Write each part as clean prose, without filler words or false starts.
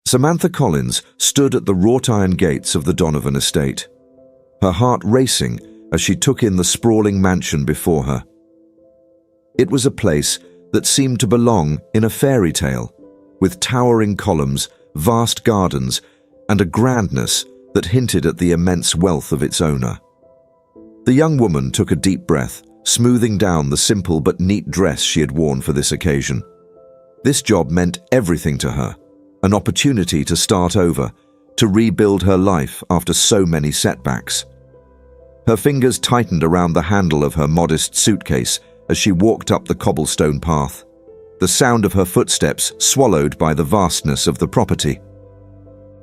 Samantha Collins stood at the wrought iron gates of the Donovan estate, her heart racing as she took in the sprawling mansion before her. It was a place that seemed to belong in a fairy tale, with towering columns, vast gardens, and a grandness that hinted at the immense wealth of its owner. The young woman took a deep breath, smoothing down the simple but neat dress she had worn for this occasion. This job meant everything to her, an opportunity to start over, to rebuild her life after so many setbacks. Her fingers tightened around the handle of her modest suitcase as she walked up the cobblestone path, the sound of her footsteps swallowed by the vastness of the property.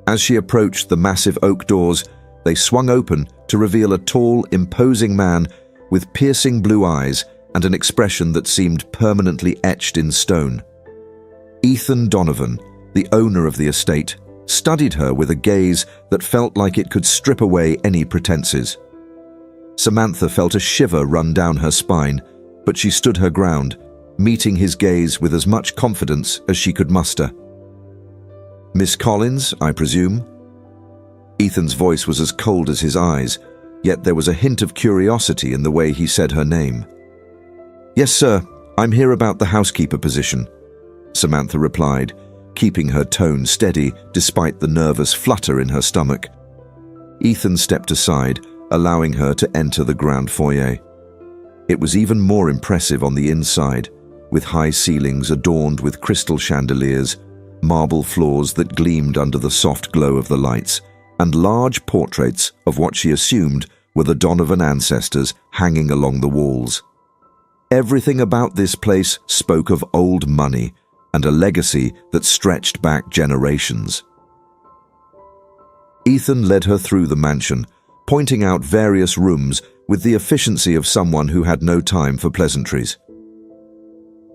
As she approached the massive oak doors, they swung open to reveal a tall, imposing man with piercing blue eyes and an expression that seemed permanently etched in stone. Ethan Donovan, the owner of the estate, studied her with a gaze that felt like it could strip away any pretenses. Samantha felt a shiver run down her spine, but she stood her ground, meeting his gaze with as much confidence as she could muster. "Miss Collins, I presume?" Ethan's voice was as cold as his eyes, yet there was a hint of curiosity in the way he said her name. "Yes, sir. I'm here about the housekeeper position," Samantha replied, keeping her tone steady despite the nervous flutter in her stomach. Ethan stepped aside, allowing her to enter the grand foyer. It was even more impressive on the inside, with high ceilings adorned with crystal chandeliers, marble floors that gleamed under the soft glow of the lights, and large portraits of what she assumed were the Donovan ancestors hanging along the walls. Everything about this place spoke of old money and a legacy that stretched back generations. Ethan led her through the mansion, pointing out various rooms with the efficiency of someone who had no time for pleasantries.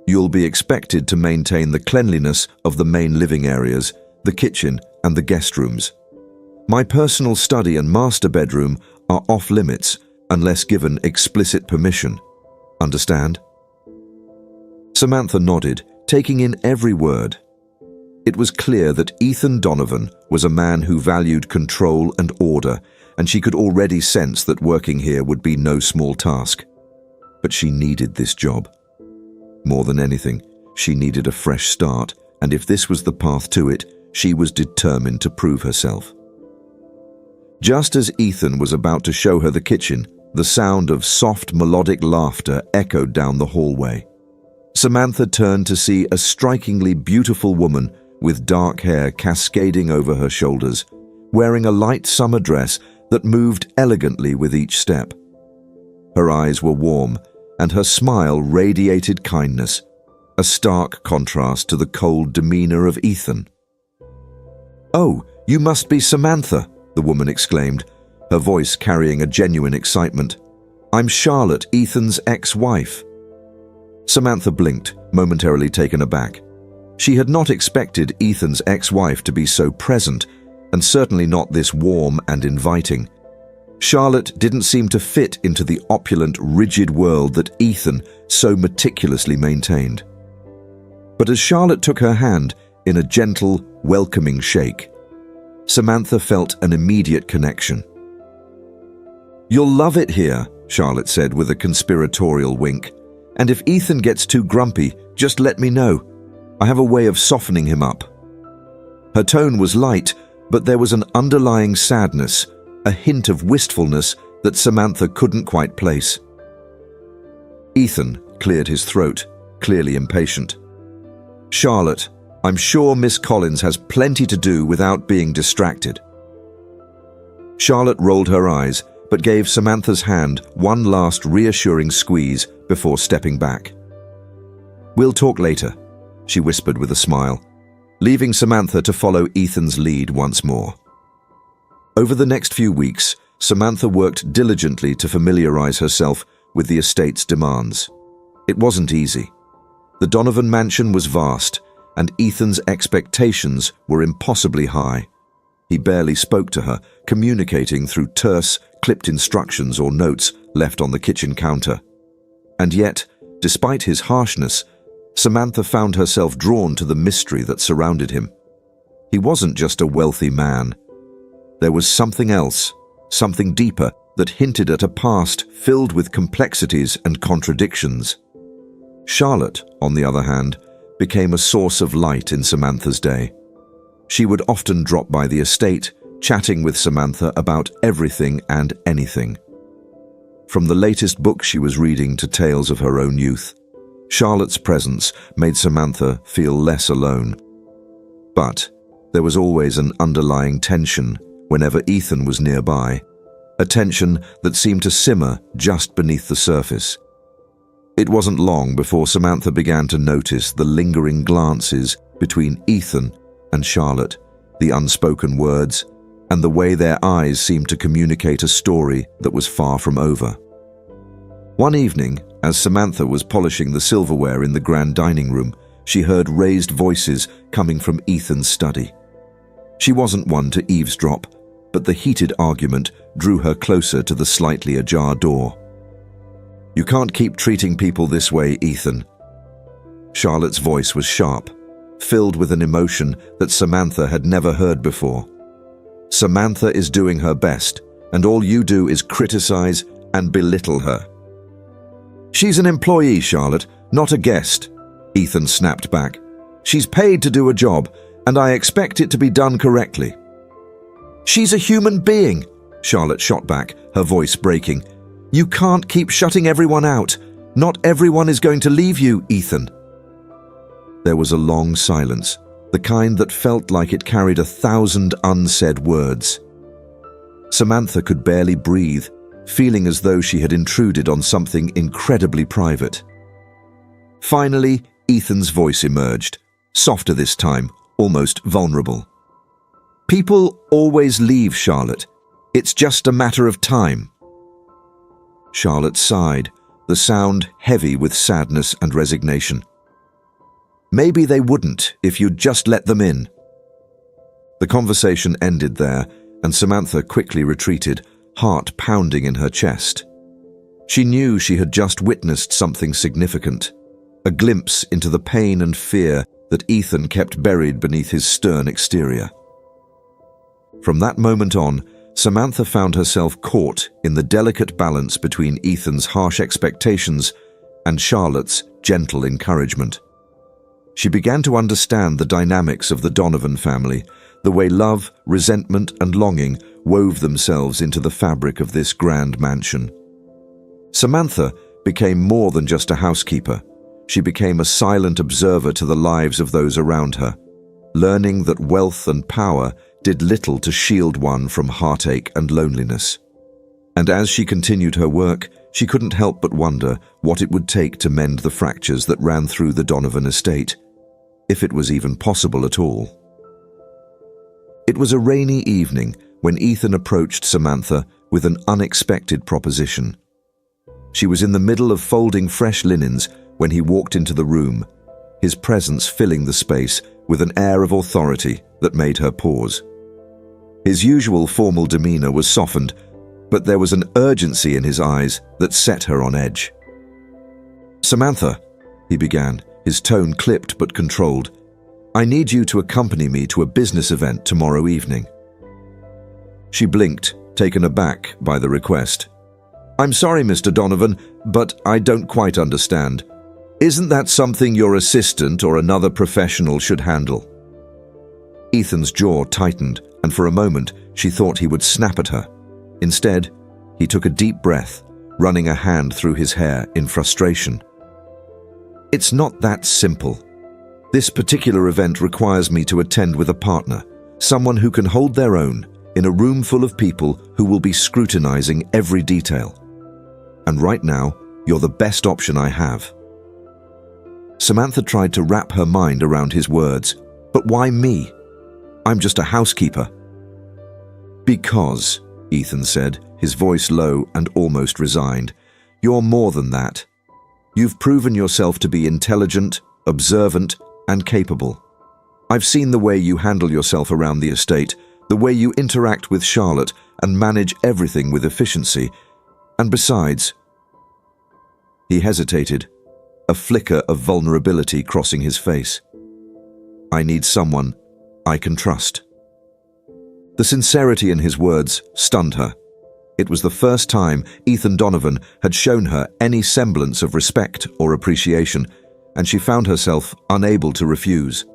"You'll be expected to maintain the cleanliness of the main living areas, the kitchen, and the guest rooms. My personal study and master bedroom are off limits unless given explicit permission. Understand?" Samantha nodded, taking in every word. It was clear that Ethan Donovan was a man who valued control and order, and she could already sense that working here would be no small task. But she needed this job. More than anything, she needed a fresh start, and if this was the path to it, she was determined to prove herself. Just as Ethan was about to show her the kitchen, the sound of soft, melodic laughter echoed down the hallway. Samantha turned to see a strikingly beautiful woman with dark hair cascading over her shoulders, wearing a light summer dress that moved elegantly with each step. Her eyes were warm, and her smile radiated kindness, a stark contrast to the cold demeanor of Ethan. "Oh, you must be Samantha," the woman exclaimed, her voice carrying a genuine excitement. "I'm Charlotte, Ethan's ex-wife." Samantha blinked, momentarily taken aback. She had not expected Ethan's ex-wife to be so present, and certainly not this warm and inviting. Charlotte didn't seem to fit into the opulent, rigid world that Ethan so meticulously maintained. But as Charlotte took her hand in a gentle, welcoming shake, Samantha felt an immediate connection. "You'll love it here," Charlotte said with a conspiratorial wink. "And if Ethan gets too grumpy, just let me know. I have a way of softening him up." Her tone was light, but there was an underlying sadness, a hint of wistfulness that Samantha couldn't quite place. Ethan cleared his throat, clearly impatient. "Charlotte, I'm sure Miss Collins has plenty to do without being distracted." Charlotte rolled her eyes, but gave Samantha's hand one last reassuring squeeze before stepping back. "We'll talk later," she whispered with a smile, leaving Samantha to follow Ethan's lead once more. Over the next few weeks, Samantha worked diligently to familiarize herself with the estate's demands. It wasn't easy. The Donovan mansion was vast, and Ethan's expectations were impossibly high. He barely spoke to her, communicating through terse, clipped instructions or notes left on the kitchen counter. And yet, despite his harshness, Samantha found herself drawn to the mystery that surrounded him. He wasn't just a wealthy man. There was something else, something deeper, that hinted at a past filled with complexities and contradictions. Charlotte, on the other hand, became a source of light in Samantha's day. She would often drop by the estate, chatting with Samantha about everything and anything. From the latest book she was reading to tales of her own youth, Charlotte's presence made Samantha feel less alone. But there was always an underlying tension whenever Ethan was nearby, a tension that seemed to simmer just beneath the surface. It wasn't long before Samantha began to notice the lingering glances between Ethan and Charlotte, the unspoken words, and the way their eyes seemed to communicate a story that was far from over. One evening, as Samantha was polishing the silverware in the grand dining room, she heard raised voices coming from Ethan's study. She wasn't one to eavesdrop, but the heated argument drew her closer to the slightly ajar door. "You can't keep treating people this way, Ethan." Charlotte's voice was sharp, filled with an emotion that Samantha had never heard before. "Samantha is doing her best, and all you do is criticize and belittle her." "She's an employee, Charlotte, not a guest," Ethan snapped back. "She's paid to do a job, and I expect it to be done correctly." "She's a human being," Charlotte shot back, her voice breaking. "You can't keep shutting everyone out. Not everyone is going to leave you, Ethan." There was a long silence, the kind that felt like it carried 1,000 unsaid words. Samantha could barely breathe, feeling as though she had intruded on something incredibly private. Finally, Ethan's voice emerged, softer this time, almost vulnerable. "People always leave, Charlotte. It's just a matter of time." Charlotte sighed, the sound heavy with sadness and resignation. "Maybe they wouldn't if you'd just let them in." The conversation ended there, and Samantha quickly retreated, heart pounding in her chest. She knew she had just witnessed something significant, a glimpse into the pain and fear that Ethan kept buried beneath his stern exterior. From that moment on, Samantha found herself caught in the delicate balance between Ethan's harsh expectations and Charlotte's gentle encouragement. She began to understand the dynamics of the Donovan family, the way love, resentment, and longing wove themselves into the fabric of this grand mansion. Samantha became more than just a housekeeper. She became a silent observer to the lives of those around her, learning that wealth and power did little to shield one from heartache and loneliness. And as she continued her work, she couldn't help but wonder what it would take to mend the fractures that ran through the Donovan estate, if it was even possible at all. It was a rainy evening when Ethan approached Samantha with an unexpected proposition. She was in the middle of folding fresh linens when he walked into the room, his presence filling the space with an air of authority that made her pause. His usual formal demeanor was softened, but there was an urgency in his eyes that set her on edge. "Samantha," he began, his tone clipped but controlled, "I need you to accompany me to a business event tomorrow evening." She blinked, taken aback by the request. "I'm sorry, Mr. Donovan, but I don't quite understand. Isn't that something your assistant or another professional should handle?" Ethan's jaw tightened, and for a moment she thought he would snap at her. Instead, he took a deep breath, running a hand through his hair in frustration. "It's not that simple. This particular event requires me to attend with a partner, someone who can hold their own in a room full of people who will be scrutinizing every detail. And right now, you're the best option I have." Samantha tried to wrap her mind around his words. "But why me? I'm just a housekeeper." "Because," Ethan said, his voice low and almost resigned, "you're more than that. You've proven yourself to be intelligent, observant, and capable. I've seen the way you handle yourself around the estate, the way you interact with Charlotte and manage everything with efficiency. And besides—" He hesitated, a flicker of vulnerability crossing his face. I need someone I can trust." The sincerity in his words stunned her. It was the first time Ethan Donovan had shown her any semblance of respect or appreciation, and she found herself unable to refuse.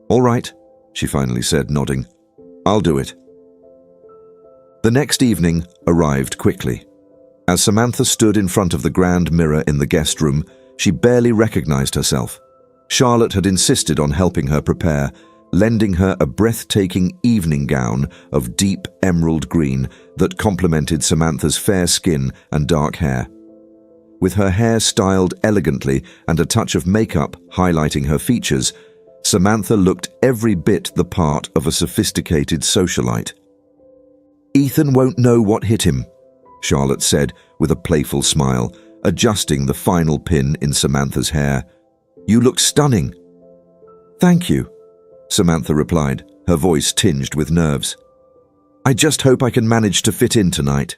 "All right," she finally said, nodding. "I'll do it." The next evening arrived quickly. As Samantha stood in front of the grand mirror in the guest room, she barely recognized herself. Charlotte had insisted on helping her prepare, lending her a breathtaking evening gown of deep emerald green that complemented Samantha's fair skin and dark hair. With her hair styled elegantly and a touch of makeup highlighting her features, Samantha looked every bit the part of a sophisticated socialite. "Ethan won't know what hit him," Charlotte said with a playful smile, adjusting the final pin in Samantha's hair. "You look stunning." "Thank you," Samantha replied, her voice tinged with nerves. "I just hope I can manage to fit in tonight."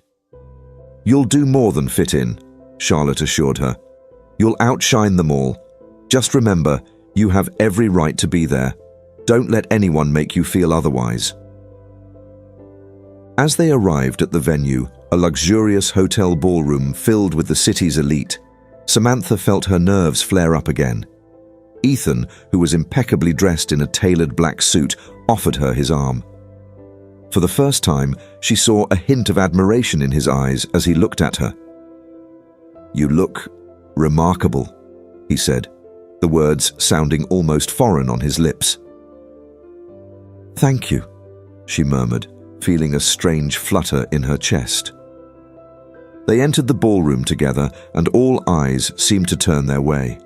"You'll do more than fit in," Charlotte assured her. "You'll outshine them all. Just remember, you have every right to be there. Don't let anyone make you feel otherwise." As they arrived at the venue, a luxurious hotel ballroom filled with the city's elite, Samantha felt her nerves flare up again. Ethan, who was impeccably dressed in a tailored black suit, offered her his arm. For the first time, she saw a hint of admiration in his eyes as he looked at her. "You look remarkable," he said, the words sounding almost foreign on his lips. "Thank you," she murmured, feeling a strange flutter in her chest. They entered the ballroom together, and all eyes seemed to turn their way.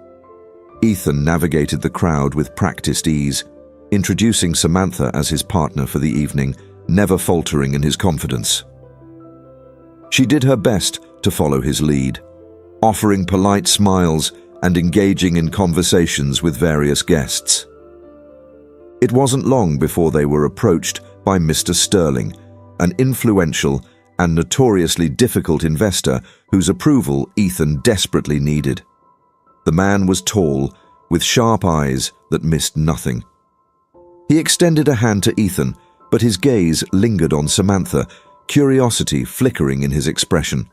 Ethan navigated the crowd with practiced ease, introducing Samantha as his partner for the evening, never faltering in his confidence. She did her best to follow his lead, offering polite smiles and engaging in conversations with various guests. It wasn't long before they were approached by Mr. Sterling, an influential and notoriously difficult investor whose approval Ethan desperately needed. The man was tall, with sharp eyes that missed nothing. He extended a hand to Ethan, but his gaze lingered on Samantha, curiosity flickering in his expression.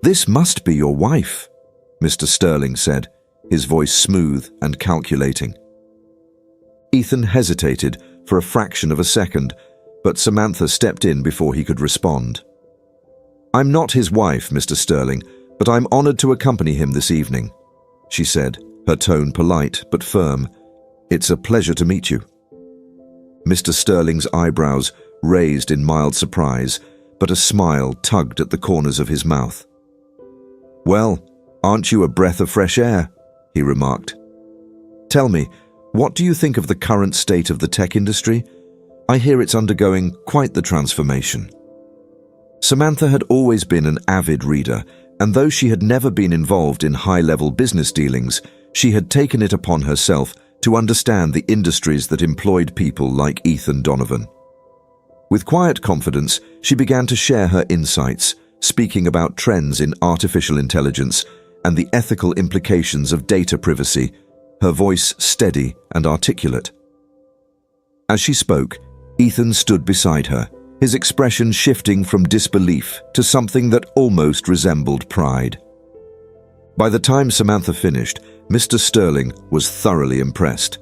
"This must be your wife," Mr. Sterling said, his voice smooth and calculating. Ethan hesitated for a fraction of a second, but Samantha stepped in before he could respond. "I'm not his wife, Mr. Sterling, but I'm honored to accompany him this evening," she said, her tone polite but firm. "It's a pleasure to meet you." Mr. Sterling's eyebrows raised in mild surprise, but a smile tugged at the corners of his mouth. "Well, aren't you a breath of fresh air?" he remarked. "Tell me, what do you think of the current state of the tech industry? I hear it's undergoing quite the transformation." Samantha had always been an avid reader, and though she had never been involved in high-level business dealings, she had taken it upon herself to understand the industries that employed people like Ethan Donovan. With quiet confidence, she began to share her insights, speaking about trends in artificial intelligence and the ethical implications of data privacy, her voice steady and articulate. As she spoke, Ethan stood beside her, his expression shifting from disbelief to something that almost resembled pride. By the time Samantha finished, Mr. Sterling was thoroughly impressed.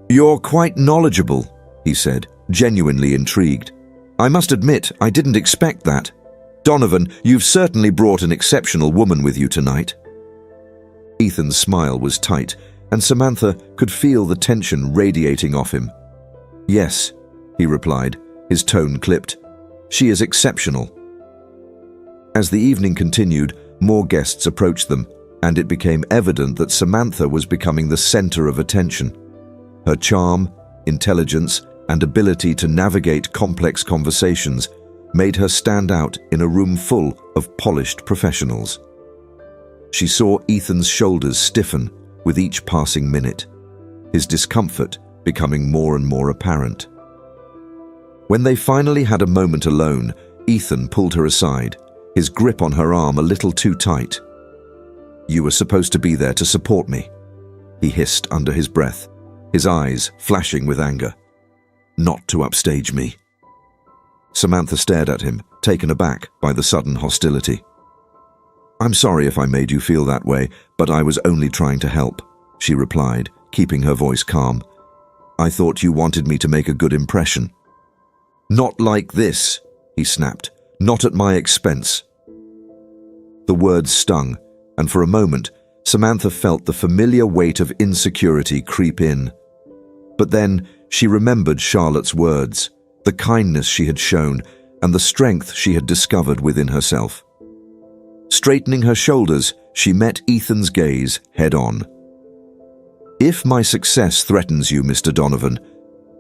"You're quite knowledgeable," he said, genuinely intrigued. "I must admit, I didn't expect that. Donovan, you've certainly brought an exceptional woman with you tonight." Ethan's smile was tight, and Samantha could feel the tension radiating off him. "Yes," he replied, his tone clipped. "She is exceptional." As the evening continued, more guests approached them, and it became evident that Samantha was becoming the center of attention. Her charm, intelligence, and ability to navigate complex conversations made her stand out in a room full of polished professionals. She saw Ethan's shoulders stiffen with each passing minute, his discomfort becoming more and more apparent. When they finally had a moment alone, Ethan pulled her aside, his grip on her arm a little too tight. "You were supposed to be there to support me," he hissed under his breath, his eyes flashing with anger. "Not to upstage me." Samantha stared at him, taken aback by the sudden hostility. "I'm sorry if I made you feel that way, but I was only trying to help," she replied, keeping her voice calm. "I thought you wanted me to make a good impression." "Not like this," he snapped. "Not at my expense." The words stung, and for a moment, Samantha felt the familiar weight of insecurity creep in. But then she remembered Charlotte's words, the kindness she had shown, and the strength she had discovered within herself. Straightening her shoulders, she met Ethan's gaze head-on. "If my success threatens you, Mr. Donovan,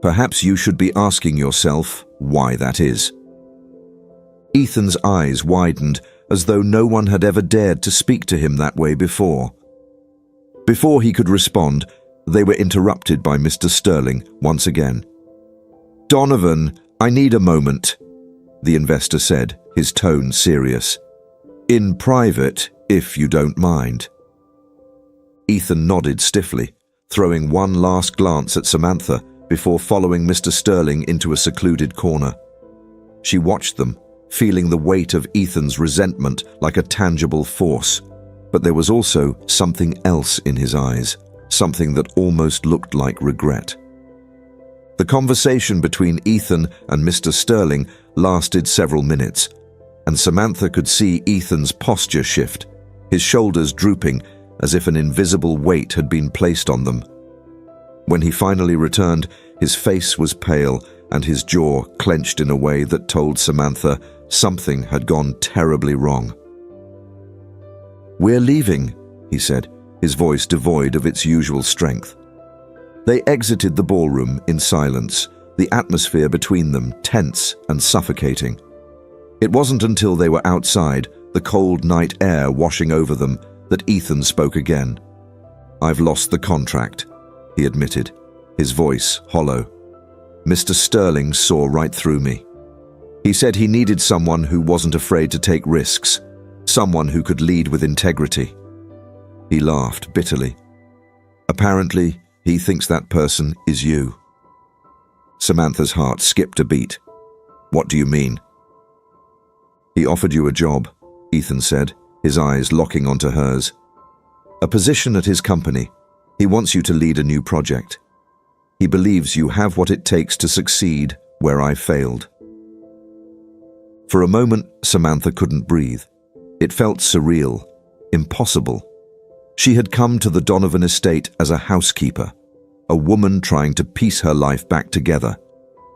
perhaps you should be asking yourself why that is." Ethan's eyes widened as though no one had ever dared to speak to him that way before. Before he could respond, they were interrupted by Mr. Sterling once again. "Donovan, I need a moment," the investor said, his tone serious. "In private, if you don't mind." Ethan nodded stiffly, throwing one last glance at Samantha before following Mr. Sterling into a secluded corner. She watched them, feeling the weight of Ethan's resentment like a tangible force, but there was also something else in his eyes, something that almost looked like regret. The conversation between Ethan and Mr. Sterling lasted several minutes, and Samantha could see Ethan's posture shift, his shoulders drooping as if an invisible weight had been placed on them. When he finally returned, his face was pale and his jaw clenched in a way that told Samantha something had gone terribly wrong. "We're leaving," he said, his voice devoid of its usual strength. They exited the ballroom in silence, the atmosphere between them tense and suffocating. It wasn't until they were outside, the cold night air washing over them, that Ethan spoke again. "I've lost the contract," he admitted, his voice hollow. "Mr. Sterling saw right through me. He said he needed someone who wasn't afraid to take risks, someone who could lead with integrity." He laughed bitterly. "Apparently, he thinks that person is you." Samantha's heart skipped a beat. "What do you mean?" "He offered you a job," Ethan said, his eyes locking onto hers. "A position at his company. He wants you to lead a new project. He believes you have what it takes to succeed where I failed." For a moment, Samantha couldn't breathe. It felt surreal, impossible. She had come to the Donovan estate as a housekeeper, a woman trying to piece her life back together.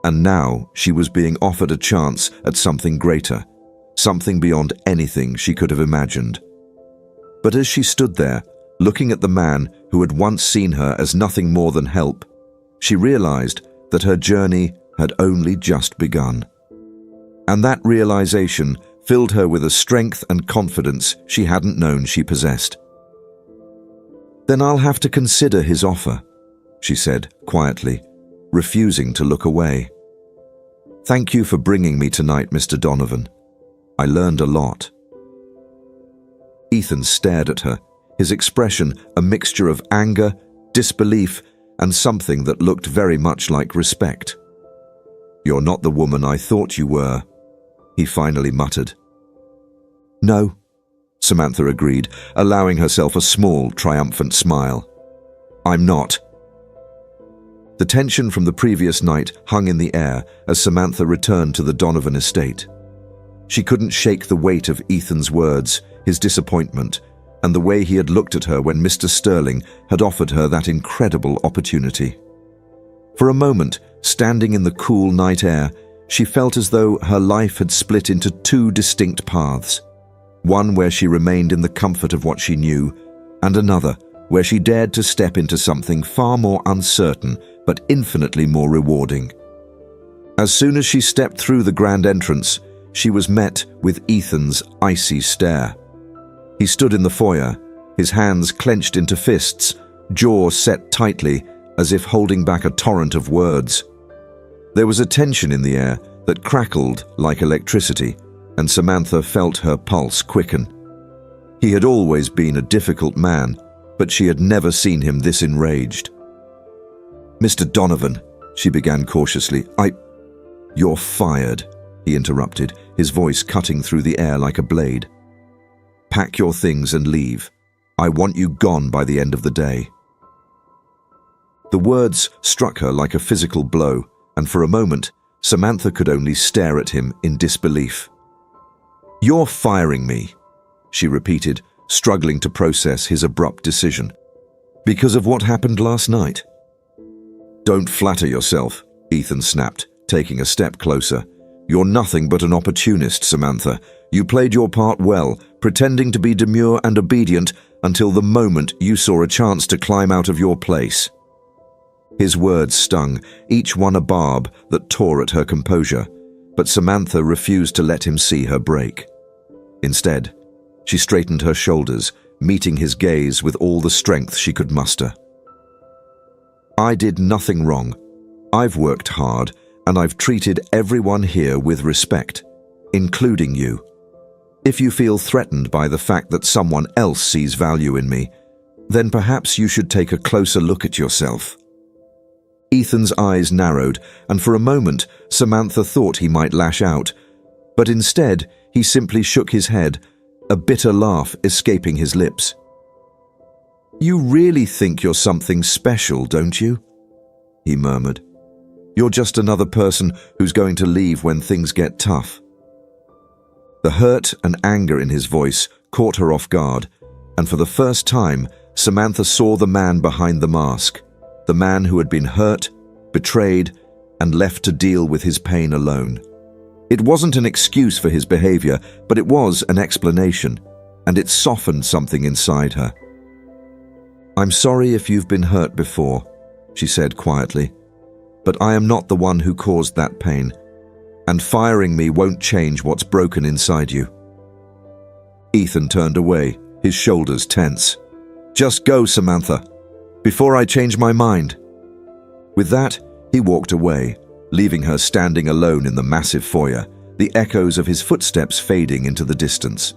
And now she was being offered a chance at something greater, something beyond anything she could have imagined. But as she stood there, looking at the man who had once seen her as nothing more than help, she realized that her journey had only just begun. And that realization filled her with a strength and confidence she hadn't known she possessed. "Then I'll have to consider his offer," she said quietly, refusing to look away. "Thank you for bringing me tonight, Mr. Donovan. I learned a lot." Ethan stared at her, his expression a mixture of anger, disbelief, and something that looked very much like respect. "You're not the woman I thought you were," he finally muttered. "No," Samantha agreed, allowing herself a small, triumphant smile. "I'm not." The tension from the previous night hung in the air as Samantha returned to the Donovan estate. She couldn't shake the weight of Ethan's words, his disappointment, and the way he had looked at her when Mr. Sterling had offered her that incredible opportunity. For a moment, standing in the cool night air, she felt as though her life had split into two distinct paths, one where she remained in the comfort of what she knew, and another where she dared to step into something far more uncertain but infinitely more rewarding. As soon as she stepped through the grand entrance, she was met with Ethan's icy stare. He stood in the foyer, his hands clenched into fists, jaw set tightly as if holding back a torrent of words. There was a tension in the air that crackled like electricity, and Samantha felt her pulse quicken. He had always been a difficult man, but she had never seen him this enraged. Mr. Donovan, she began cautiously. You're fired, he interrupted, his voice cutting through the air like a blade. Pack your things and leave. I want you gone by the end of the day. The words struck her like a physical blow, and for a moment, Samantha could only stare at him in disbelief. You're firing me, she repeated, struggling to process his abrupt decision. Because of what happened last night? Don't flatter yourself, Ethan snapped, taking a step closer. You're nothing but an opportunist, Samantha. You played your part well, pretending to be demure and obedient until the moment you saw a chance to climb out of your place. His words stung, each one a barb that tore at her composure, but Samantha refused to let him see her break. Instead, she straightened her shoulders, meeting his gaze with all the strength she could muster. I did nothing wrong. I've worked hard, and I've treated everyone here with respect, including you. If you feel threatened by the fact that someone else sees value in me, then perhaps you should take a closer look at yourself. Ethan's eyes narrowed, and for a moment, Samantha thought he might lash out, but instead, he simply shook his head, a bitter laugh escaping his lips. You really think you're something special, don't you? He murmured. You're just another person who's going to leave when things get tough. The hurt and anger in his voice caught her off guard, and for the first time, Samantha saw the man behind the mask, the man who had been hurt, betrayed, and left to deal with his pain alone. It wasn't an excuse for his behavior, but it was an explanation, and it softened something inside her. I'm sorry if you've been hurt before, she said quietly, but I am not the one who caused that pain, and firing me won't change what's broken inside you. Ethan turned away, his shoulders tense. Just go, Samantha, before I change my mind. With that, he walked away, leaving her standing alone in the massive foyer, the echoes of his footsteps fading into the distance.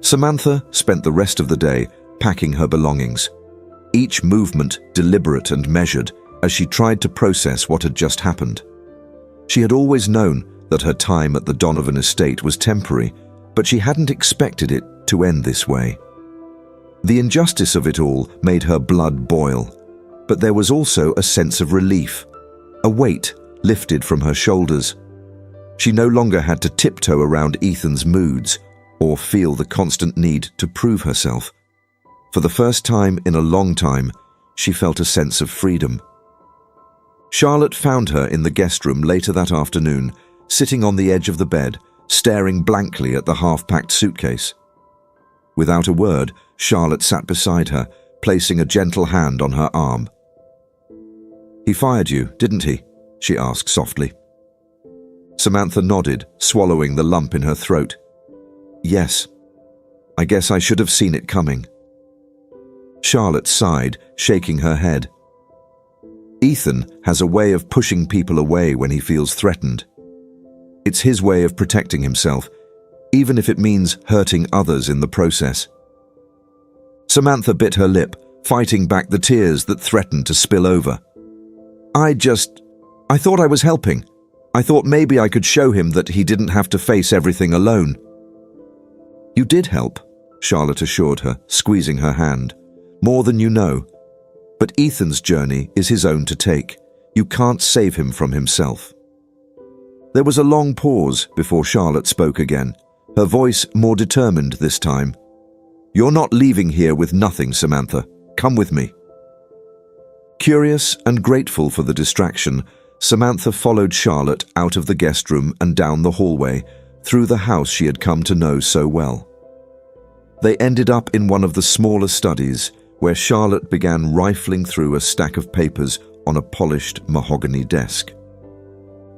Samantha spent the rest of the day packing her belongings, each movement deliberate and measured as she tried to process what had just happened. She had always known that her time at the Donovan estate was temporary, but she hadn't expected it to end this way. The injustice of it all made her blood boil, but there was also a sense of relief, a weight lifted from her shoulders. She no longer had to tiptoe around Ethan's moods or feel the constant need to prove herself. For the first time in a long time, she felt a sense of freedom. Charlotte found her in the guest room later that afternoon, sitting on the edge of the bed, staring blankly at the half-packed suitcase. Without a word, Charlotte sat beside her, placing a gentle hand on her arm. He fired you, didn't he? She asked softly. Samantha nodded, swallowing the lump in her throat. Yes. I guess I should have seen it coming. Charlotte sighed, shaking her head. Ethan has a way of pushing people away when he feels threatened. It's his way of protecting himself, even if it means hurting others in the process. Samantha bit her lip, fighting back the tears that threatened to spill over. I thought I was helping. I thought maybe I could show him that he didn't have to face everything alone. You did help, Charlotte assured her, squeezing her hand. More than you know. But Ethan's journey is his own to take. You can't save him from himself. There was a long pause before Charlotte spoke again, her voice more determined this time. You're not leaving here with nothing, Samantha. Come with me. Curious and grateful for the distraction, Samantha followed Charlotte out of the guest room and down the hallway, through the house she had come to know so well. They ended up in one of the smaller studies, where Charlotte began rifling through a stack of papers on a polished mahogany desk.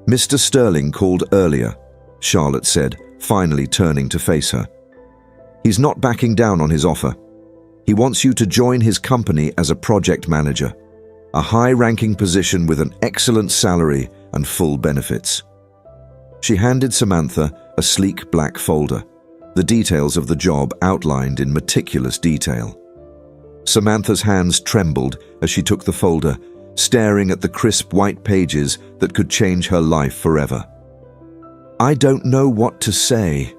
Mr. Sterling called earlier, Charlotte said, finally turning to face her. He's not backing down on his offer. He wants you to join his company as a project manager, a high-ranking position with an excellent salary and full benefits. She handed Samantha a sleek black folder, the details of the job outlined in meticulous detail. Samantha's hands trembled as she took the folder, staring at the crisp white pages that could change her life forever. "I don't know what to say."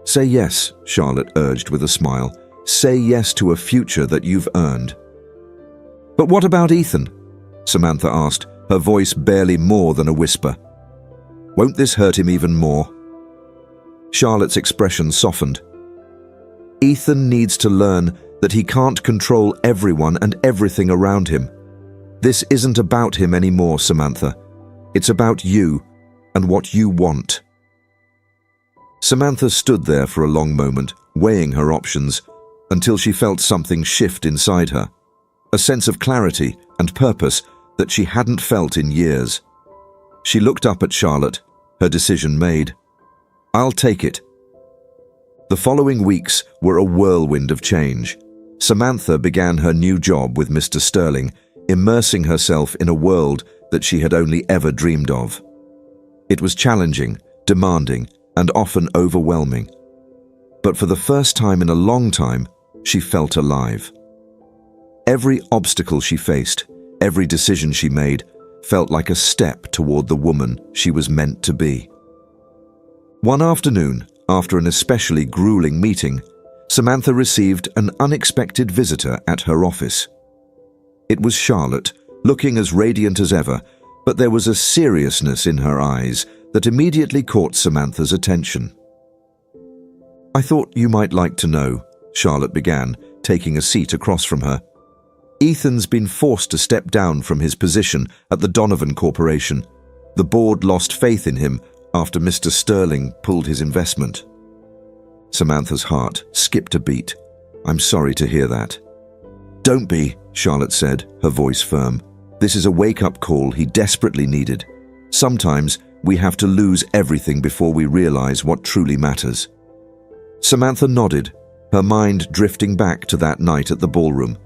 "Say yes," Charlotte urged with a smile. "Say yes to a future that you've earned." "But what about Ethan?" Samantha asked, her voice barely more than a whisper. "Won't this hurt him even more?" Charlotte's expression softened. "Ethan needs to learn that he can't control everyone and everything around him. This isn't about him anymore, Samantha. It's about you and what you want." Samantha stood there for a long moment, weighing her options, until she felt something shift inside her, a sense of clarity and purpose that she hadn't felt in years. She looked up at Charlotte, her decision made. "I'll take it." The following weeks were a whirlwind of change. Samantha began her new job with Mr. Sterling, immersing herself in a world that she had only ever dreamed of. It was challenging, demanding, and often overwhelming. But for the first time in a long time, she felt alive. Every obstacle she faced, every decision she made, felt like a step toward the woman she was meant to be. One afternoon, after an especially grueling meeting, Samantha received an unexpected visitor at her office. It was Charlotte, looking as radiant as ever, but there was a seriousness in her eyes that immediately caught Samantha's attention. "I thought you might like to know," Charlotte began, taking a seat across from her. "Ethan's been forced to step down from his position at the Donovan Corporation. The board lost faith in him after Mr. Sterling pulled his investment." Samantha's heart skipped a beat. "I'm sorry to hear that." "Don't be," Charlotte said, her voice firm. "This is a wake-up call he desperately needed. Sometimes we have to lose everything before we realize what truly matters." Samantha nodded, her mind drifting back to that night at the ballroom,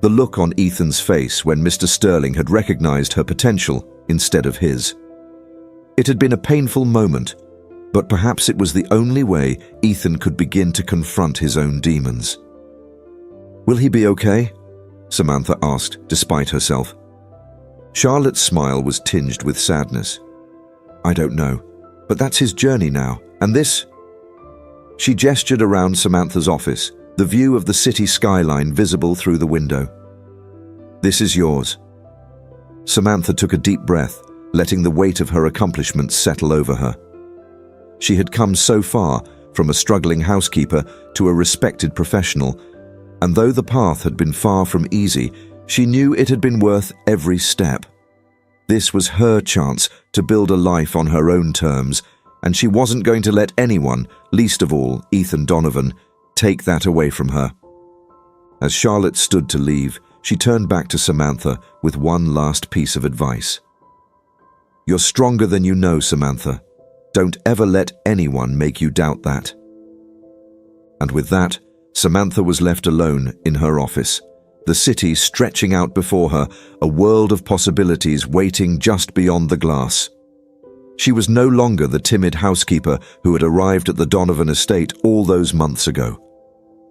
the look on Ethan's face when Mr. Sterling had recognized her potential instead of his. It had been a painful moment, but perhaps it was the only way Ethan could begin to confront his own demons. "Will he be okay?" Samantha asked, despite herself. Charlotte's smile was tinged with sadness. "I don't know, but that's his journey now, and this—" She gestured around Samantha's office, the view of the city skyline visible through the window. "This is yours." Samantha took a deep breath, letting the weight of her accomplishments settle over her. She had come so far, from a struggling housekeeper to a respected professional, and though the path had been far from easy, she knew it had been worth every step. This was her chance to build a life on her own terms, and she wasn't going to let anyone, least of all Ethan Donovan, take that away from her. As Charlotte stood to leave, she turned back to Samantha with one last piece of advice. "You're stronger than you know, Samantha. Don't ever let anyone make you doubt that." And with that, Samantha was left alone in her office, the city stretching out before her, a world of possibilities waiting just beyond the glass. She was no longer the timid housekeeper who had arrived at the Donovan estate all those months ago.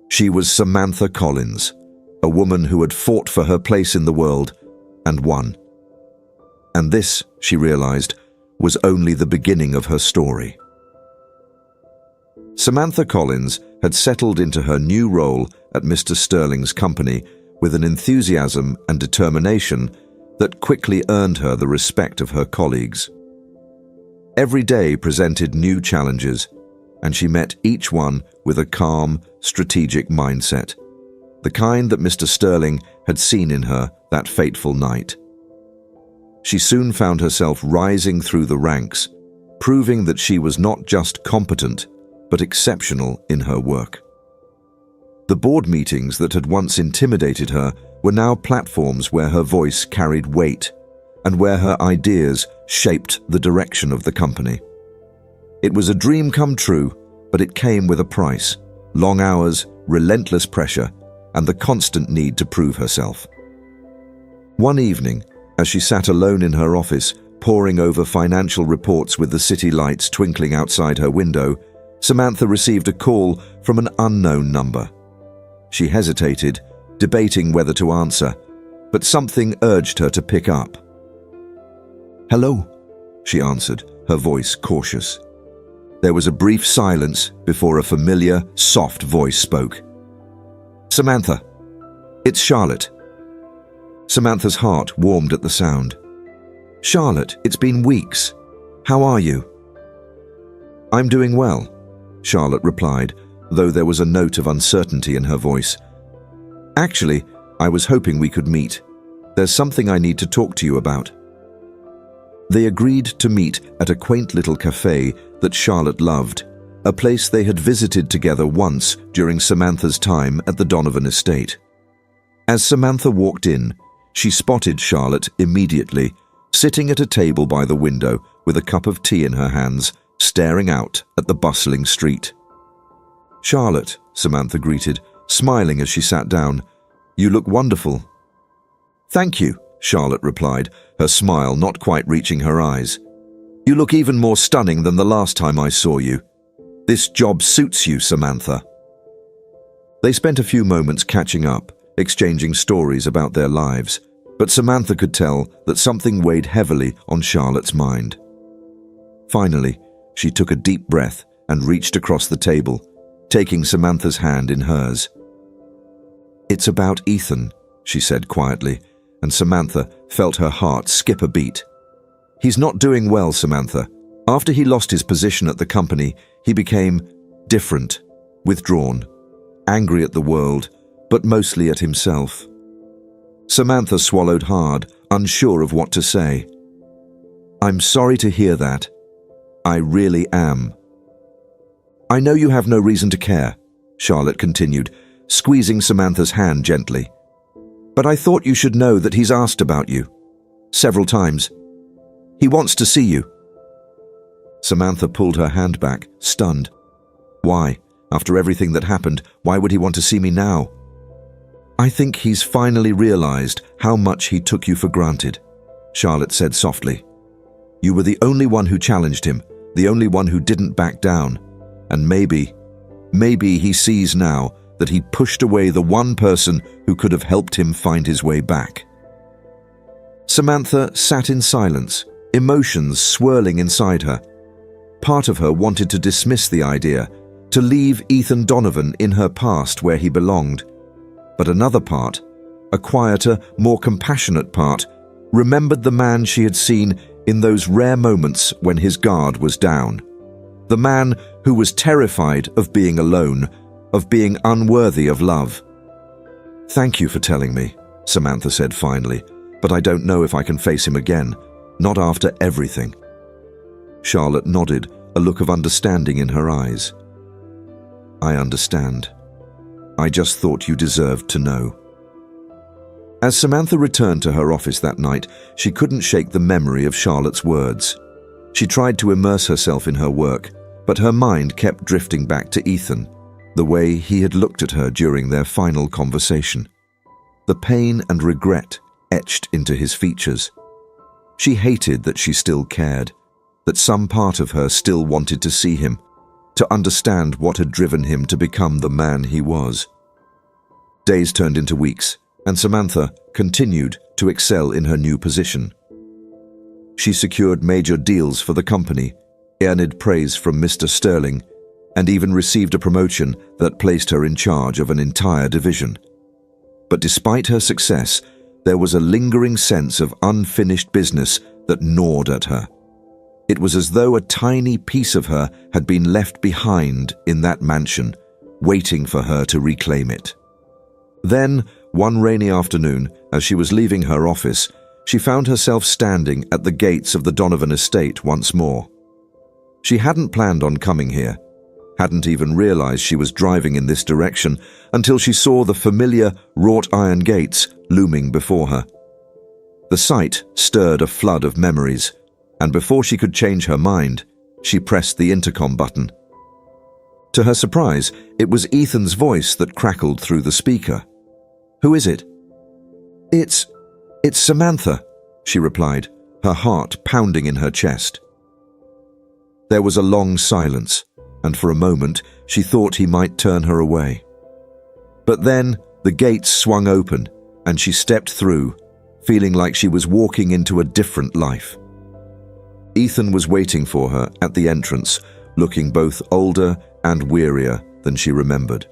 She was Samantha Collins, a woman who had fought for her place in the world and won. And this, she realized, was only the beginning of her story. Samantha Collins had settled into her new role at Mr. Sterling's company with an enthusiasm and determination that quickly earned her the respect of her colleagues. Every day presented new challenges, and she met each one with a calm, strategic mindset, the kind that Mr. Sterling had seen in her that fateful night. She soon found herself rising through the ranks, proving that she was not just competent, but exceptional in her work. The board meetings that had once intimidated her were now platforms where her voice carried weight and where her ideas shaped the direction of the company. It was a dream come true, but it came with a price: long hours, relentless pressure, and the constant need to prove herself. One evening, as she sat alone in her office, poring over financial reports with the city lights twinkling outside her window, Samantha received a call from an unknown number. She hesitated, debating whether to answer, but something urged her to pick up. "Hello," she answered, her voice cautious. There was a brief silence before a familiar, soft voice spoke. "Samantha, it's Charlotte." Samantha's heart warmed at the sound. "Charlotte, it's been weeks. How are you?" "I'm doing well," Charlotte replied, though there was a note of uncertainty in her voice. "Actually, I was hoping we could meet. There's something I need to talk to you about." They agreed to meet at a quaint little cafe that Charlotte loved, a place they had visited together once during Samantha's time at the Donovan estate. As Samantha walked in, she spotted Charlotte immediately, sitting at a table by the window with a cup of tea in her hands, staring out at the bustling street. "Charlotte," Samantha greeted, smiling as she sat down, "you look wonderful." "Thank you," Charlotte replied, her smile not quite reaching her eyes. "You look even more stunning than the last time I saw you. This job suits you, Samantha." They spent a few moments catching up, exchanging stories about their lives, but Samantha could tell that something weighed heavily on Charlotte's mind. Finally, she took a deep breath and reached across the table, taking Samantha's hand in hers. "It's about Ethan," she said quietly, and Samantha felt her heart skip a beat. "He's not doing well, Samantha. After he lost his position at the company, he became different, withdrawn, angry at the world, but mostly at himself." Samantha swallowed hard, unsure of what to say. "I'm sorry to hear that. I really am." "I know you have no reason to care," Charlotte continued, squeezing Samantha's hand gently. "But I thought you should know that he's asked about you. Several times. He wants to see you." Samantha pulled her hand back, stunned. "Why? After everything that happened, why would he want to see me now?" "I think he's finally realized how much he took you for granted," Charlotte said softly. "You were the only one who challenged him, the only one who didn't back down. And maybe he sees now that he pushed away the one person who could have helped him find his way back." Samantha sat in silence, emotions swirling inside her. Part of her wanted to dismiss the idea, to leave Ethan Donovan in her past where he belonged. But another part, a quieter, more compassionate part, remembered the man she had seen in those rare moments when his guard was down. The man who was terrified of being alone, of being unworthy of love. "Thank you for telling me," Samantha said finally, "but I don't know if I can face him again, not after everything." Charlotte nodded, a look of understanding in her eyes. "I understand. I just thought you deserved to know." As Samantha returned to her office that night, she couldn't shake the memory of Charlotte's words. She tried to immerse herself in her work, but her mind kept drifting back to Ethan, the way he had looked at her during their final conversation. The pain and regret etched into his features. She hated that she still cared, that some part of her still wanted to see him, to understand what had driven him to become the man he was. Days turned into weeks, and Samantha continued to excel in her new position. She secured major deals for the company, earned praise from Mr. Sterling, and even received a promotion that placed her in charge of an entire division. But despite her success, there was a lingering sense of unfinished business that gnawed at her. It was as though a tiny piece of her had been left behind in that mansion, waiting for her to reclaim it. Then, one rainy afternoon, as she was leaving her office, she found herself standing at the gates of the Donovan estate once more. She hadn't planned on coming here, hadn't even realized she was driving in this direction until she saw the familiar wrought iron gates looming before her. The sight stirred a flood of memories, and before she could change her mind, she pressed the intercom button. To her surprise, it was Ethan's voice that crackled through the speaker. "Who is it?" It's Samantha," she replied, her heart pounding in her chest. There was a long silence, and for a moment she thought he might turn her away. But then the gates swung open, and she stepped through, feeling like she was walking into a different life. Ethan was waiting for her at the entrance, looking both older and wearier than she remembered.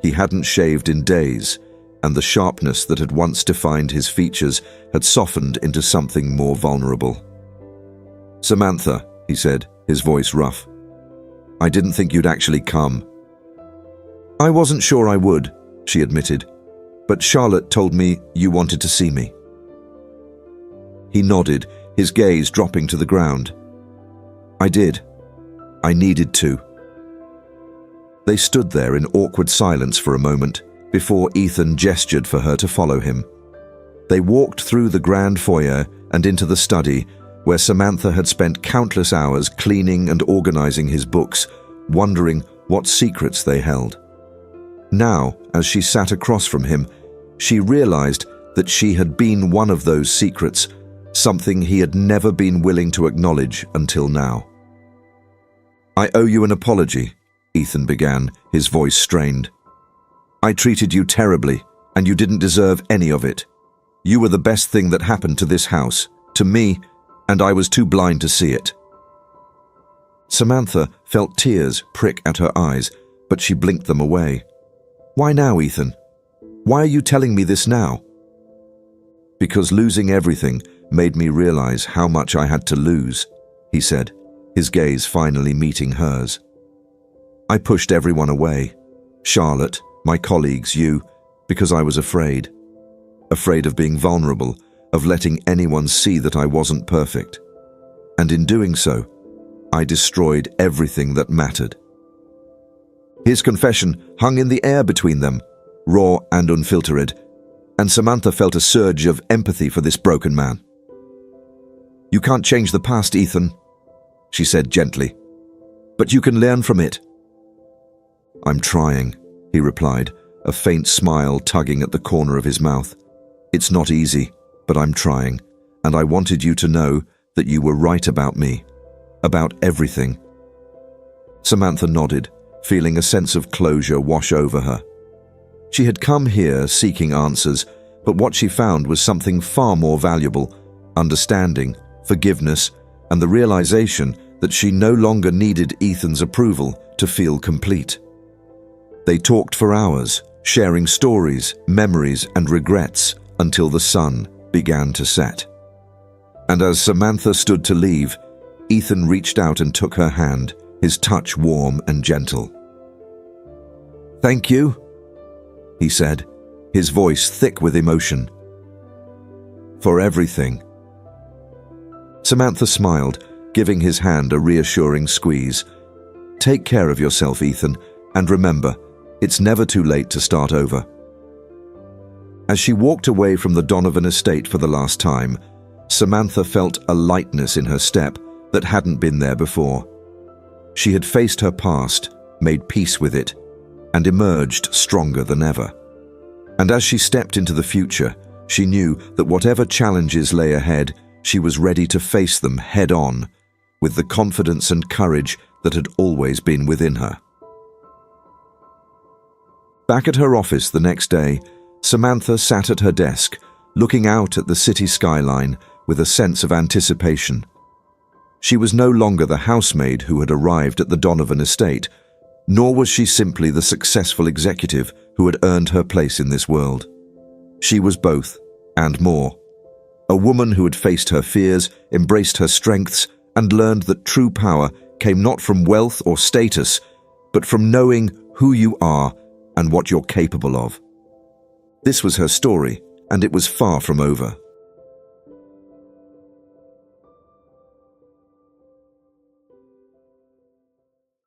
He hadn't shaved in days, and the sharpness that had once defined his features had softened into something more vulnerable. "Samantha," he said, his voice rough. "I didn't think you'd actually come." "I wasn't sure I would," she admitted, "but Charlotte told me you wanted to see me." He nodded, his gaze dropping to the ground. "I did. I needed to." They stood there in awkward silence for a moment before Ethan gestured for her to follow him. They walked through the grand foyer and into the study where Samantha had spent countless hours cleaning and organizing his books, wondering what secrets they held. Now, as she sat across from him, she realized that she had been one of those secrets, something he had never been willing to acknowledge until now. "I owe you an apology," Ethan began, his voice strained. "I treated you terribly, and you didn't deserve any of it. You were the best thing that happened to this house, to me, and I was too blind to see it." Samantha felt tears prick at her eyes, but she blinked them away. "Why now, Ethan? Why are you telling me this now?" "Because losing everything made me realize how much I had to lose," he said, his gaze finally meeting hers. "I pushed everyone away. Charlotte, my colleagues, you, because I was afraid. Afraid of being vulnerable, of letting anyone see that I wasn't perfect. And in doing so, I destroyed everything that mattered." His confession hung in the air between them, raw and unfiltered, and Samantha felt a surge of empathy for this broken man. "You can't change the past, Ethan," she said gently, "but you can learn from it." "I'm trying," he replied, a faint smile tugging at the corner of his mouth. "It's not easy, but I'm trying, and I wanted you to know that you were right about me, about everything." Samantha nodded, feeling a sense of closure wash over her. She had come here seeking answers, but what she found was something far more valuable: understanding, forgiveness, and the realization that she no longer needed Ethan's approval to feel complete. They talked for hours, sharing stories, memories, and regrets until the sun began to set. And as Samantha stood to leave, Ethan reached out and took her hand, his touch warm and gentle. "Thank you," he said, his voice thick with emotion. "For everything." Samantha smiled, giving his hand a reassuring squeeze. "Take care of yourself, Ethan, and remember, it's never too late to start over." As she walked away from the Donovan estate for the last time, Samantha felt a lightness in her step that hadn't been there before. She had faced her past, made peace with it, and emerged stronger than ever. And as she stepped into the future, she knew that whatever challenges lay ahead, she was ready to face them head-on, with the confidence and courage that had always been within her. Back at her office the next day, Samantha sat at her desk, looking out at the city skyline with a sense of anticipation. She was no longer the housemaid who had arrived at the Donovan estate, nor was she simply the successful executive who had earned her place in this world. She was both, and more. A woman who had faced her fears, embraced her strengths, and learned that true power came not from wealth or status, but from knowing who you are and what you're capable of. This was her story, and it was far from over.